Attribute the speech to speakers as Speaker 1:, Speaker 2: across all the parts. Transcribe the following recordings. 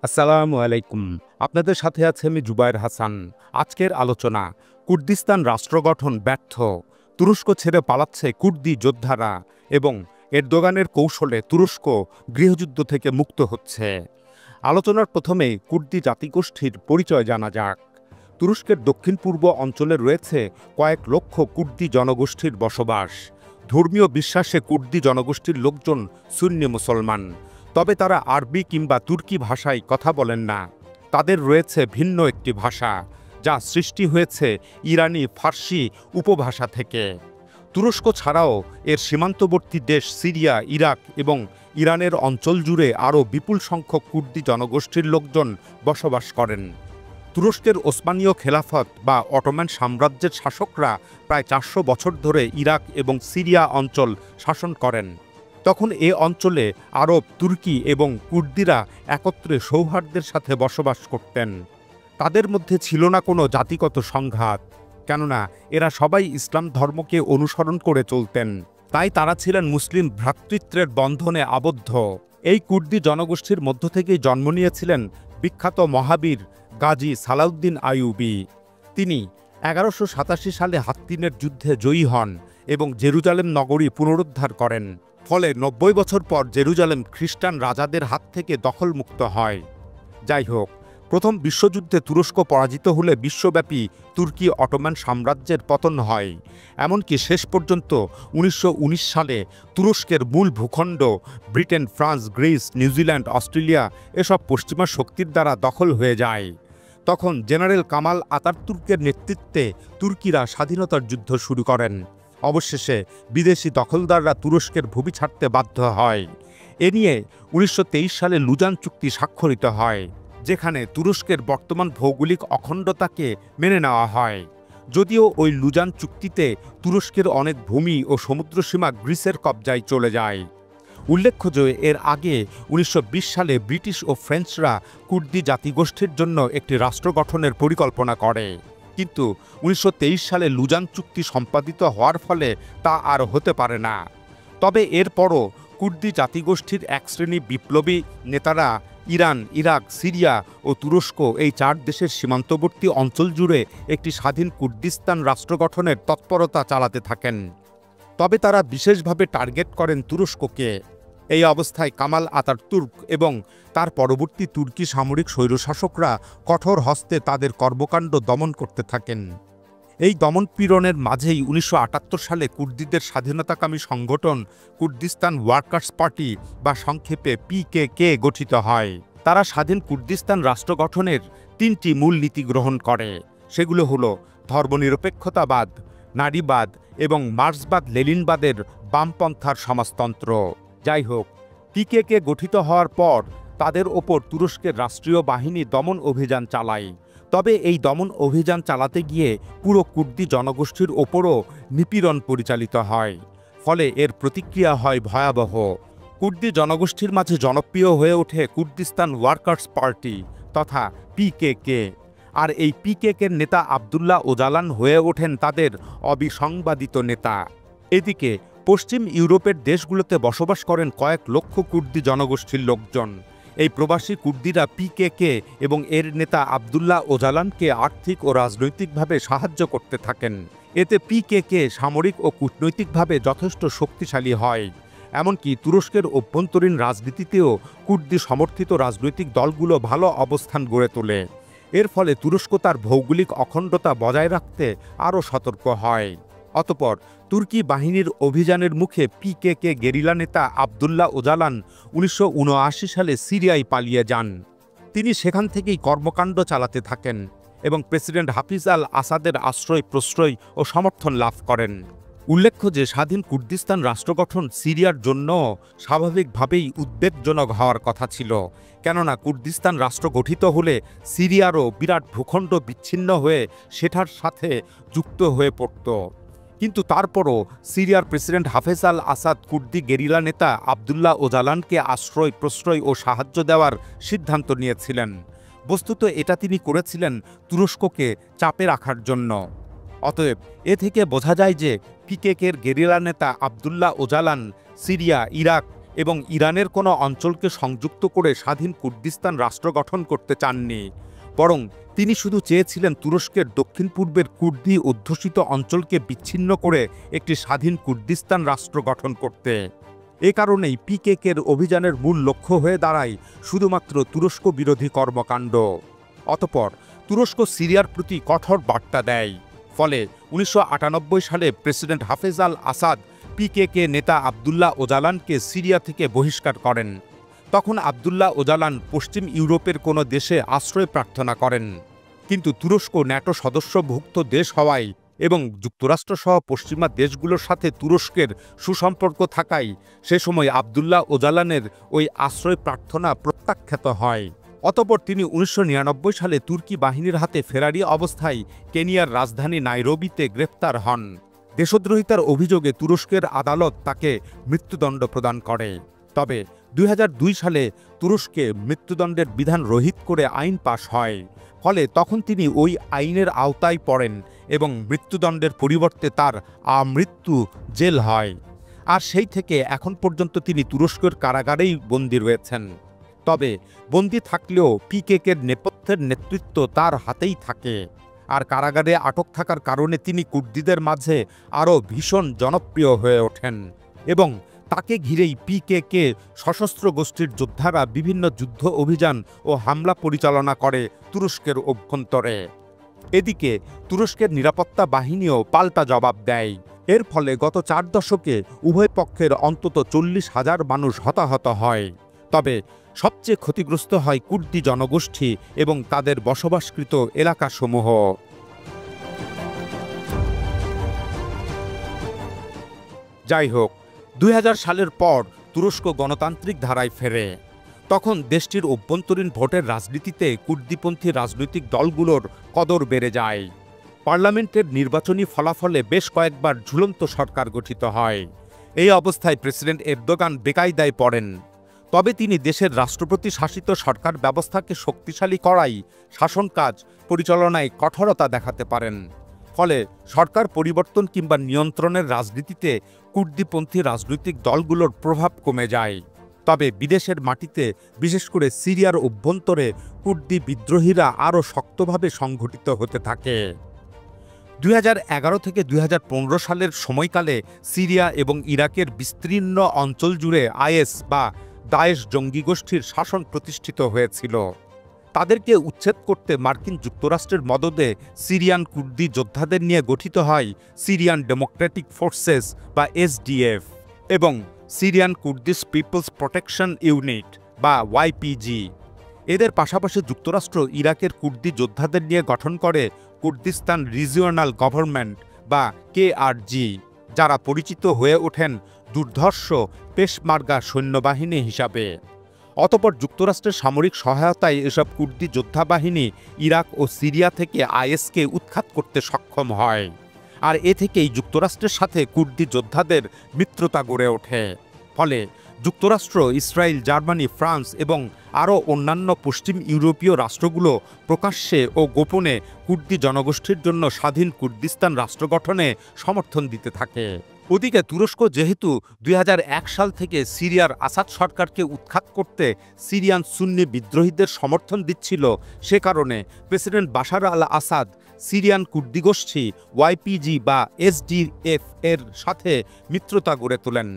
Speaker 1: আসসালামু আলাইকুম। আপনাদের সাথে আছে আমি জুবায়ের হাসান। আজকের আলোচনা, কুর্দিস্তান রাষ্ট্র গঠন ব্যর্থ, তুরস্ক ছেড়ে পালাচ্ছে কুর্দি যোদ্ধারা এবং এরদোগানের কৌশলে তুরস্ক গৃহযুদ্ধ থেকে মুক্ত হচ্ছে। আলোচনার প্রথমে কুর্দি জাতিগোষ্ঠীর পরিচয় জানা যাক। তুরস্কের দক্ষিণ পূর্ব অঞ্চলে রয়েছে কয়েক লক্ষ কুর্দি জনগোষ্ঠীর বসবাস। ধর্মীয় বিশ্বাসে কুর্দি জনগোষ্ঠীর লোকজন সুন্নি মুসলমান, তবে তারা আরবি কিংবা তুর্কি ভাষায় কথা বলেন না। তাদের রয়েছে ভিন্ন একটি ভাষা, যা সৃষ্টি হয়েছে ইরানি ফার্সি উপভাষা থেকে। তুরস্ক ছাড়াও এর সীমান্তবর্তী দেশ সিরিয়া, ইরাক এবং ইরানের অঞ্চল জুড়ে আরও বিপুল সংখ্যক কুর্দি জনগোষ্ঠীর লোকজন বসবাস করেন। তুরস্কের ওসমানীয় খেলাফত বা অটোমান সাম্রাজ্যের শাসকরা প্রায় ৪০০ বছর ধরে ইরাক এবং সিরিয়া অঞ্চল শাসন করেন। তখন এ অঞ্চলে আরব, তুর্কি এবং কুর্দিরা একত্রে সৌহার্দ্যের সাথে বসবাস করতেন। তাদের মধ্যে ছিল না কোনো জাতিগত সংঘাত, কেননা এরা সবাই ইসলাম ধর্মকে অনুসরণ করে চলতেন। তাই তারা ছিলেন মুসলিম ভ্রাতৃত্বের বন্ধনে আবদ্ধ। এই কুর্দি জনগোষ্ঠীর মধ্য থেকেই জন্ম নিয়েছিলেন বিখ্যাত মহাবীর গাজী সালাউদ্দিন আইয়ুবী। তিনি ১১৮৭ সালে হাত্তিনের যুদ্ধে জয়ী হন এবং জেরুজালেম নগরী পুনরুদ্ধার করেন। ফলে ৯০ বছর পর জেরুজালেম খ্রিস্টান রাজাদের হাত থেকে দখলমুক্ত হয়। যাই হোক, প্রথম বিশ্বযুদ্ধে তুরস্ক পরাজিত হলে বিশ্বব্যাপী তুর্কি অটোমান সাম্রাজ্যের পতন হয়। এমনকি শেষ পর্যন্ত ১৯১৯ সালে তুরস্কের মূল ভূখণ্ড Britain, France, Greece, New Zealand, Australia এসব পশ্চিমা শক্তির দ্বারা দখল হয়ে যায়। তখন জেনারেল কামাল আতাতুর্কের নেতৃত্বে তুর্কিরা স্বাধীনতার যুদ্ধ শুরু করেন। অবশেষে বিদেশি দখলদাররা তুরস্কের ভূমি ছাড়তে বাধ্য হয়। এ নিয়ে ১৯২৩ সালে লুজান চুক্তি স্বাক্ষরিত হয়, যেখানে তুরস্কের বর্তমান ভৌগোলিক অখণ্ডতাকে মেনে নেওয়া হয়। যদিও ওই লুজান চুক্তিতে তুরস্কের অনেক ভূমি ও সমুদ্রসীমা গ্রিসের কবজায় চলে যায়। উল্লেখ্য যে এর আগে ১৯২০ সালে ব্রিটিশ ও ফ্রেঞ্চরা কুর্দি জাতিগোষ্ঠীর জন্য একটি রাষ্ট্র গঠনের পরিকল্পনা করে, কিন্তু ১৯২৩ সালে লুজান চুক্তি সম্পাদিত হওয়ার ফলে তা আর হতে পারে না। তবে এরপরও কুর্দি জাতিগোষ্ঠীর এক শ্রেণী বিপ্লবী নেতারা ইরান, ইরাক, সিরিয়া ও তুরস্ক এই ৪ দেশের সীমান্তবর্তী অঞ্চল জুড়ে একটি স্বাধীন কুর্দিস্তান রাষ্ট্র গঠনের তৎপরতা চালাতে থাকেন। তবে তারা বিশেষভাবে টার্গেট করেন তুরস্ককে। এই অবস্থায় কামাল আতাতুর্ক এবং তার পরবর্তী তুর্কি সামরিক স্বৈরশাসকরা কঠোর হস্তে তাদের কর্মকাণ্ড দমন করতে থাকেন। এই দমনপীড়নের মাঝেই ১৯৭৮ সালে কুর্দিদের স্বাধীনতাকামী সংগঠন কুর্দিস্তান ওয়ার্কার্স পার্টি বা সংক্ষেপে PKK গঠিত হয়। তারা স্বাধীন কুর্দিস্তান রাষ্ট্র গঠনের ৩টি মূল নীতি গ্রহণ করে। সেগুলো হলো ধর্মনিরপেক্ষতাবাদ, নারীবাদ এবং মার্ক্সবাদ লেনিনবাদের বামপন্থার সমাজতন্ত্র। যাই হোক, PKK গঠিত হওয়ার পর তাদের ওপর তুরস্কের রাষ্ট্রীয় বাহিনী দমন অভিযান চালায়। তবে এই দমন অভিযান চালাতে গিয়ে পুরো কুর্দি জনগোষ্ঠীর ওপরও নিপীড়ন পরিচালিত হয়। ফলে এর প্রতিক্রিয়া হয় ভয়াবহ। কুর্দি জনগোষ্ঠীর মাঝে জনপ্রিয় হয়ে ওঠে কুর্দিস্তান ওয়ার্কার্স পার্টি তথা PKK। আর এই PKKর নেতা আবদুল্লাহ ওজালান হয়ে ওঠেন তাদের অবিসংবাদিত নেতা। এদিকে পশ্চিম ইউরোপের দেশগুলোতে বসবাস করেন কয়েক লক্ষ কুর্দি জনগোষ্ঠীর লোকজন। এই প্রবাসী কুর্দিরা PKK এবং এর নেতা আবদুল্লাহ ওজালানকে আর্থিক ও রাজনৈতিকভাবে সাহায্য করতে থাকেন। এতে PKK সামরিক ও কূটনৈতিকভাবে যথেষ্ট শক্তিশালী হয়। এমনকি তুরস্কের অভ্যন্তরীণ রাজনীতিতেও কুর্দি সমর্থিত রাজনৈতিক দলগুলো ভালো অবস্থান গড়ে তোলে। এর ফলে তুরস্ক তার ভৌগোলিক অখণ্ডতা বজায় রাখতে আরও সতর্ক হয়। অতঃপর তুর্কি বাহিনীর অভিযানের মুখে PKK গেরিলা নেতা আবদুল্লাহ ওজালান ১৯৭৯ সালে সিরিয়ায় পালিয়ে যান। তিনি সেখান থেকেই কর্মকাণ্ড চালাতে থাকেন এবং প্রেসিডেন্ট হাফিজ আল আসাদের আশ্রয়, প্রশ্রয় ও সমর্থন লাভ করেন। উল্লেখ্য যে স্বাধীন কুর্দিস্তান রাষ্ট্র গঠন সিরিয়ার জন্য স্বাভাবিকভাবেই উদ্বেগজনক হওয়ার কথা ছিল, কেননা কুর্দিস্তান রাষ্ট্র গঠিত হলে সিরিয়ারও বিরাট ভূখণ্ড বিচ্ছিন্ন হয়ে সেটার সাথে যুক্ত হয়ে পড়ত। কিন্তু তারপরও সিরিয়ার প্রেসিডেন্ট হাফেজ আল আসাদ কুর্দি গেরিলা নেতা আবদুল্লাহ ওজালানকে আশ্রয়, প্রশ্রয় ও সাহায্য দেওয়ার সিদ্ধান্ত নিয়েছিলেন। বস্তুত এটা তিনি করেছিলেন তুরস্ককে চাপে রাখার জন্য। অতএব এ থেকে বোঝা যায় যে PKKর গেরিলা নেতা আবদুল্লাহ ওজালান সিরিয়া, ইরাক এবং ইরানের কোনো অঞ্চলকে সংযুক্ত করে স্বাধীন কুর্দিস্তান রাষ্ট্র গঠন করতে চাননি, বরং তিনি শুধু চেয়েছিলেন তুরস্কের দক্ষিণ পূর্বের কুর্দি অধ্যুষিত অঞ্চলকে বিচ্ছিন্ন করে একটি স্বাধীন কুর্দিস্তান রাষ্ট্র গঠন করতে। এ কারণেই পিকেকের অভিযানের মূল লক্ষ্য হয়ে দাঁড়ায় শুধুমাত্র তুরস্ক বিরোধী কর্মকাণ্ড। অতঃপর তুরস্ক সিরিয়ার প্রতি কঠোর বার্তা দেয়। ফলে 1998 সালে প্রেসিডেন্ট হাফেজ আল আসাদ পিকেকে নেতা আবদুল্লাহ ওজালানকে সিরিয়া থেকে বহিষ্কার করেন। তখন আবদুল্লাহ ওজালান পশ্চিম ইউরোপের কোনো দেশে আশ্রয় প্রার্থনা করেন, কিন্তু তুরস্ক ন্যাটো সদস্যভুক্ত দেশ হওয়ায় এবং যুক্তরাষ্ট্রসহ পশ্চিমা দেশগুলোর সাথে তুরস্কের সুসম্পর্ক থাকায় সে সময় আবদুল্লাহ ওজালানের ওই আশ্রয় প্রার্থনা প্রত্যাখ্যাত হয়। অতঃপর তিনি 1999 সালে তুর্কি বাহিনীর হাতে ফেরারি অবস্থায় কেনিয়ার রাজধানী নাইরোবিতে গ্রেপ্তার হন। দেশদ্রোহিতার অভিযোগে তুরস্কের আদালত তাকে মৃত্যুদণ্ড প্রদান করে। তবে 2002 সালে তুরস্কে মৃত্যুদণ্ডের বিধান রহিত করে আইন পাশ হয়। ফলে তখন তিনি ওই আইনের আওতায় পড়েন এবং মৃত্যুদণ্ডের পরিবর্তে তার আমৃত্যু জেল হয়। আর সেই থেকে এখন পর্যন্ত তিনি তুরস্কের কারাগারেই বন্দী রয়েছেন। তবে বন্দী থাকলেও পিকেকের নেপথ্যের নেতৃত্ব তার হাতেই থাকে। আর কারাগারে আটক থাকার কারণে তিনি কুর্দিদের মাঝে আরও ভীষণ জনপ্রিয় হয়ে ওঠেন এবং তাকে ঘিরেই পিকেকে সশস্ত্র গোষ্ঠীর যোদ্ধারা বিভিন্ন যুদ্ধ অভিযান ও হামলা পরিচালনা করে তুরস্কের অভ্যন্তরে। এদিকে তুরস্কের নিরাপত্তা বাহিনীও পাল্টা জবাব দেয়। এর ফলে গত 4 দশকে উভয় পক্ষের অন্তত 40,000 মানুষ হতাহত হয়। তবে সবচেয়ে ক্ষতিগ্রস্ত হয় কুর্দি জনগোষ্ঠী এবং তাদের বসবাসকৃত এলাকাসমূহ। যাই হোক, 2000 সালের পর তুরস্ক গণতান্ত্রিক ধারায় ফেরে। তখন দেশটির অভ্যন্তরীণ ভোটের রাজনীতিতে কুর্দিপন্থী রাজনৈতিক দলগুলোর কদর বেড়ে যায়। পার্লামেন্টের নির্বাচনী ফলাফলে বেশ কয়েকবার ঝুলন্ত সরকার গঠিত হয়। এই অবস্থায় প্রেসিডেন্ট এরদোগান বেকায়দায় পড়েন। তবে তিনি দেশের রাষ্ট্রপতি শাসিত সরকার ব্যবস্থাকে শক্তিশালী করাই শাসন কাজ পরিচালনায় কঠোরতা দেখাতে পারেন। ফলে সরকার পরিবর্তন কিংবা নিয়ন্ত্রণের রাজনীতিতে কুর্দিপন্থী রাজনৈতিক দলগুলোর প্রভাব কমে যায়। তবে বিদেশের মাটিতে, বিশেষ করে সিরিয়ার অভ্যন্তরে কুর্দি বিদ্রোহীরা আরও শক্তভাবে সংগঠিত হতে থাকে। 2011 থেকে 2015 সালের সময়কালে সিরিয়া এবং ইরাকের বিস্তীর্ণ অঞ্চল জুড়ে আইএস বা দায়েশ জঙ্গি গোষ্ঠীর শাসন প্রতিষ্ঠিত হয়েছিল। তাদেরকে উচ্ছেদ করতে মার্কিন যুক্তরাষ্ট্রের মদদে সিরিয়ান কুর্দি যোদ্ধাদের নিয়ে গঠিত হয় সিরিয়ান ডেমোক্রেটিক ফোর্সেস বা এসডিএফ এবং Syrian Kurdish People's Protection Unit বা ওয়াইপিজি। এদের পাশাপাশি যুক্তরাষ্ট্র ইরাকের কুর্দি যোদ্ধাদের নিয়ে গঠন করে কুর্দিস্তান রিজিওনাল গভর্নমেন্ট বা কেআরজি, যারা পরিচিত হয়ে ওঠেন দুর্ধর্ষ পেশমার্গা সৈন্যবাহিনী হিসাবে। অতঃপর যুক্তরাষ্ট্রের সামরিক সহায়তায় এসব কুর্দি যোদ্ধা বাহিনী ইরাক ও সিরিয়া থেকে আইএসকে উৎখাত করতে সক্ষম হয়। আর এ থেকেই যুক্তরাষ্ট্রের সাথে কুর্দি যোদ্ধাদের মিত্রতা গড়ে ওঠে। ফলে যুক্তরাষ্ট্র, ইসরায়েল, জার্মানি, ফ্রান্স এবং আরও অন্যান্য পশ্চিম ইউরোপীয় রাষ্ট্রগুলো প্রকাশ্যে ও গোপনে কুর্দি জনগোষ্ঠীর জন্য স্বাধীন কুর্দিস্তান রাষ্ট্র গঠনে সমর্থন দিতে থাকে। ওদিকে তুরস্ক যেহেতু 2001 সাল থেকে সিরিয়ার আসাদ সরকারকে উৎখাত করতে সিরিয়ান সুন্নি বিদ্রোহীদের সমর্থন দিচ্ছিল, সে কারণে প্রেসিডেন্ট বাশার আল আসাদ সিরিয়ান কুর্দি গোষ্ঠী ওয়াইপিজি বা এসডিএফ এর সাথে মিত্রতা গড়ে তোলেন।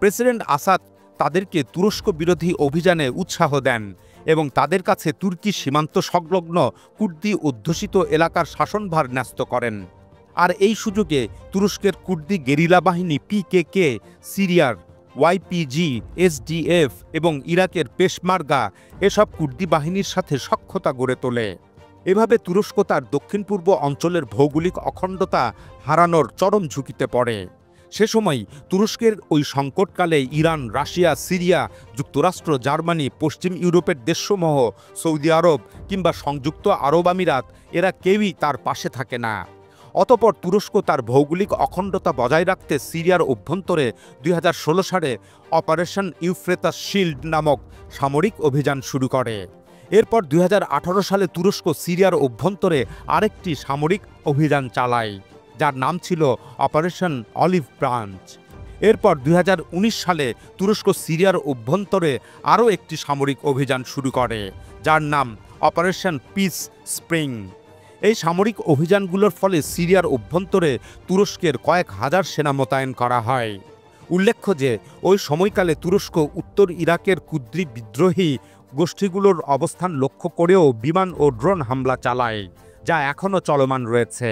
Speaker 1: প্রেসিডেন্ট আসাদ তাদেরকে তুরস্ক বিরোধী অভিযানে উৎসাহ দেন এবং তাদের কাছে তুর্কি সীমান্ত সংলগ্ন কুর্দি অধ্যুষিত এলাকার শাসনভার ন্যস্ত করেন। আর এই সুযোগে তুরস্কের কুর্দি গেরিলা বাহিনী পিকেকে সিরিয়ার ওয়াইপিজি, এসডিএফ এবং ইরাকের পেশমার্গা এসব কুর্দি বাহিনীর সাথে সখ্যতা গড়ে তোলে। এভাবে তুরস্ক তার দক্ষিণ পূর্ব অঞ্চলের ভৌগোলিক অখণ্ডতা হারানোর চরম ঝুঁকিতে পড়ে। সে সময় তুরস্কের ওই সংকটকালে ইরান, রাশিয়া, সিরিয়া, যুক্তরাষ্ট্র, জার্মানি, পশ্চিম ইউরোপের দেশসমূহ, সৌদি আরব কিংবা সংযুক্ত আরব আমিরাত এরা কেউই তার পাশে থাকে না। অতঃপর তুরস্ক তার ভৌগোলিক অখণ্ডতা বজায় রাখতে সিরিয়ার অভ্যন্তরে 2016 সালে অপারেশন ইউফ্রেটাস শিল্ড নামক সামরিক অভিযান শুরু করে। এরপর 2018 সালে তুরস্ক সিরিয়ার অভ্যন্তরে আরেকটি সামরিক অভিযান চালায়, যার নাম ছিল অপারেশন অলিভ ব্রাঞ্চ। এরপর 2019 সালে তুরস্ক সিরিয়ার অভ্যন্তরে আরও একটি সামরিক অভিযান শুরু করে, যার নাম অপারেশন পিস স্প্রিং। এই সামরিক অভিযানগুলোর ফলে সিরিয়ার অভ্যন্তরে তুরস্কের কয়েক হাজার সেনা মোতায়েন করা হয়। উল্লেখ্য যে ওই সময়কালে তুরস্ক উত্তর ইরাকের কুর্দি বিদ্রোহী গোষ্ঠীগুলোর অবস্থান লক্ষ্য করেও বিমান ও ড্রোন হামলা চালায়, যা এখনও চলমান রয়েছে।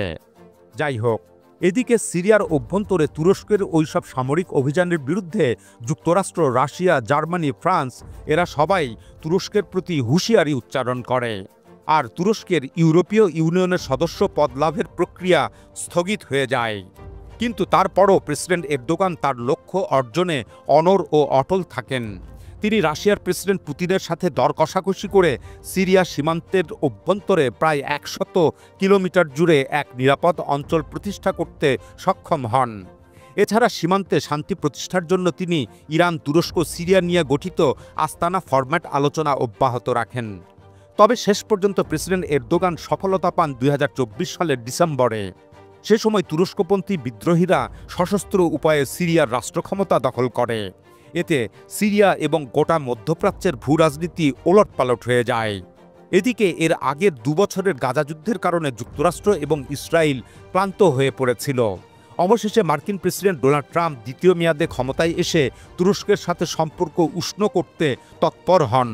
Speaker 1: যাই হোক, এদিকে সিরিয়ার অভ্যন্তরে তুরস্কের ওইসব সামরিক অভিযানের বিরুদ্ধে যুক্তরাষ্ট্র, রাশিয়া, জার্মানি, ফ্রান্স এরা সবাই তুরস্কের প্রতি হুঁশিয়ারি উচ্চারণ করে। আর তুরস্কের ইউরোপীয় ইউনিয়নের সদস্য পদ লাভের প্রক্রিয়া স্থগিত হয়ে যায়। কিন্তু তারপরও প্রেসিডেন্ট এরদোগান তার লক্ষ্য অর্জনে অনড় ও অটল থাকেন। তিনি রাশিয়ার প্রেসিডেন্ট পুতিনের সাথে দর কষাকষি করে সিরিয়া সীমান্তের অভ্যন্তরে প্রায় 100 কিলোমিটার জুড়ে এক নিরাপদ অঞ্চল প্রতিষ্ঠা করতে সক্ষম হন। এছাড়া সীমান্তে শান্তি প্রতিষ্ঠার জন্য তিনি ইরান, তুরস্ক, সিরিয়া নিয়ে গঠিত আস্তানা ফরম্যাট আলোচনা অব্যাহত রাখেন। তবে শেষ পর্যন্ত প্রেসিডেন্ট এরদোগান সফলতা পান 2024 সালের ডিসেম্বরে। সে সময় তুরস্কপন্থী বিদ্রোহীরা সশস্ত্র উপায়ে সিরিয়ার রাষ্ট্রক্ষমতা দখল করে। এতে সিরিয়া এবং গোটা মধ্যপ্রাচ্যের ভূরাজনীতি ওলটপালট হয়ে যায়। এদিকে এর আগের 2 বছরের গাজা যুদ্ধের কারণে যুক্তরাষ্ট্র এবং ইসরায়েল ক্লান্ত হয়ে পড়েছিল। অবশেষে মার্কিন প্রেসিডেন্ট ডোনাল্ড ট্রাম্প দ্বিতীয় মেয়াদে ক্ষমতায় এসে তুরস্কের সাথে সম্পর্ক উষ্ণ করতে তৎপর হন।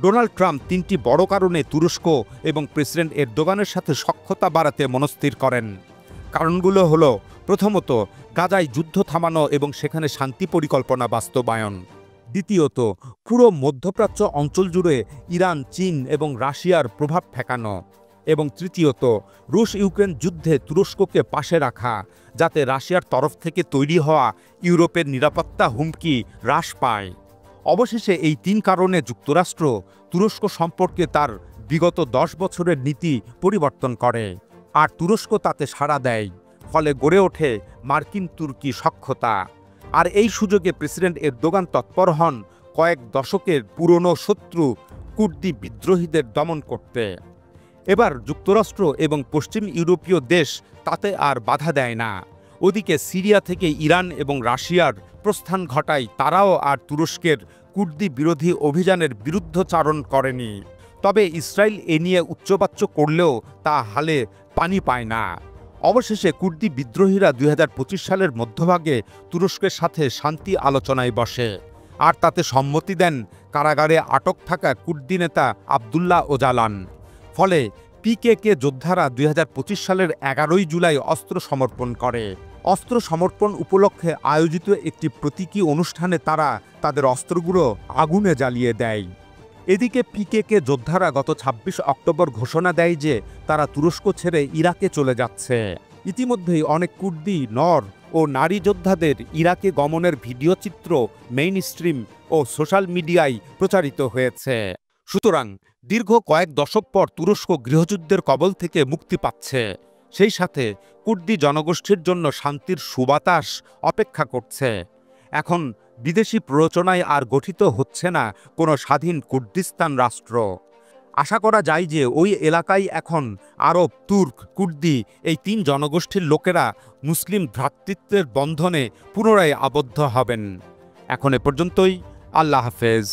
Speaker 1: ডোনাল্ড ট্রাম্প 3টি বড় কারণে তুরস্ক এবং প্রেসিডেন্ট এরদোগানের সাথে সখ্যতা বাড়াতে মনস্থির করেন। কারণগুলো হলো, প্রথমত, গাজায় যুদ্ধ থামানো এবং সেখানে শান্তি পরিকল্পনা বাস্তবায়ন। দ্বিতীয়ত, পুরো মধ্যপ্রাচ্য অঞ্চল জুড়ে ইরান, চীন এবং রাশিয়ার প্রভাব ঠেকানো। এবং তৃতীয়ত, রুশ ইউক্রেন যুদ্ধে তুরস্ককে পাশে রাখা, যাতে রাশিয়ার তরফ থেকে তৈরি হওয়া ইউরোপের নিরাপত্তা হুমকি হ্রাস পায়। অবশেষে এই 3 কারণে যুক্তরাষ্ট্র তুরস্ক সম্পর্কে তার বিগত 10 বছরের নীতি পরিবর্তন করে, আর তুরস্ক তাতে সাড়া দেয়। ফলে গড়ে ওঠে মার্কিন তুর্কি সখ্যতা। আর এই সুযোগে প্রেসিডেন্ট এরদোগান তৎপর হন কয়েক দশকের পুরনো শত্রু কুর্দি বিদ্রোহীদের দমন করতে। এবার যুক্তরাষ্ট্র এবং পশ্চিম ইউরোপীয় দেশ তাতে আর বাধা দেয় না। ওদিকে সিরিয়া থেকে ইরান এবং রাশিয়ার প্রস্থান ঘটায় তারাও আর তুরস্কের কুর্দি বিরোধী অভিযানের বিরুদ্ধচারণ করেনি। তবে ইসরায়েল এ নিয়ে উচ্চবাচ্য করলেও তা হালে পানি পায় না। অবশেষে কুর্দি বিদ্রোহীরা 2025 সালের মধ্যভাগে তুরস্কের সাথে শান্তি আলোচনায় বসে, আর তাতে সম্মতি দেন কারাগারে আটক থাকা কুর্দি নেতা আবদুল্লাহ ওজালান। ফলে পিকেকে যোদ্ধারা 2025 সালের 11 জুলাই অস্ত্র সমর্পণ করে। অস্ত্র সমর্পণ উপলক্ষে আয়োজিত একটি প্রতীকী অনুষ্ঠানে তারা তাদের অস্ত্রগুলো আগুনে জ্বালিয়ে দেয়। এদিকে পিকেকে যোদ্ধারা গত 26 অক্টোবর ঘোষণা দেয় যে তারা তুরস্ক ছেড়ে ইরাকে চলে যাচ্ছে। ইতিমধ্যেই অনেক কুর্দি নর ও নারী যোদ্ধাদের ইরাকে গমনের ভিডিও চিত্র মেইন স্ট্রিম ও সোশ্যাল মিডিয়ায় প্রচারিত হয়েছে। সুতরাং দীর্ঘ কয়েক দশক পর তুরস্ক গৃহযুদ্ধের কবল থেকে মুক্তি পাচ্ছে। সেই সাথে কুর্দি জনগোষ্ঠীর জন্য শান্তির সুবাতাস অপেক্ষা করছে। এখন বিদেশি প্ররোচনায় আর গঠিত হচ্ছে না কোনো স্বাধীন কুর্দিস্তান রাষ্ট্র। আশা করা যায় যে ওই এলাকায় এখন আরব, তুর্ক, কুর্দি এই 3 জনগোষ্ঠীর লোকেরা মুসলিম ভ্রাতৃত্বের বন্ধনে পুনরায় আবদ্ধ হবেন। এখন এ পর্যন্তই। আল্লাহ হাফেজ।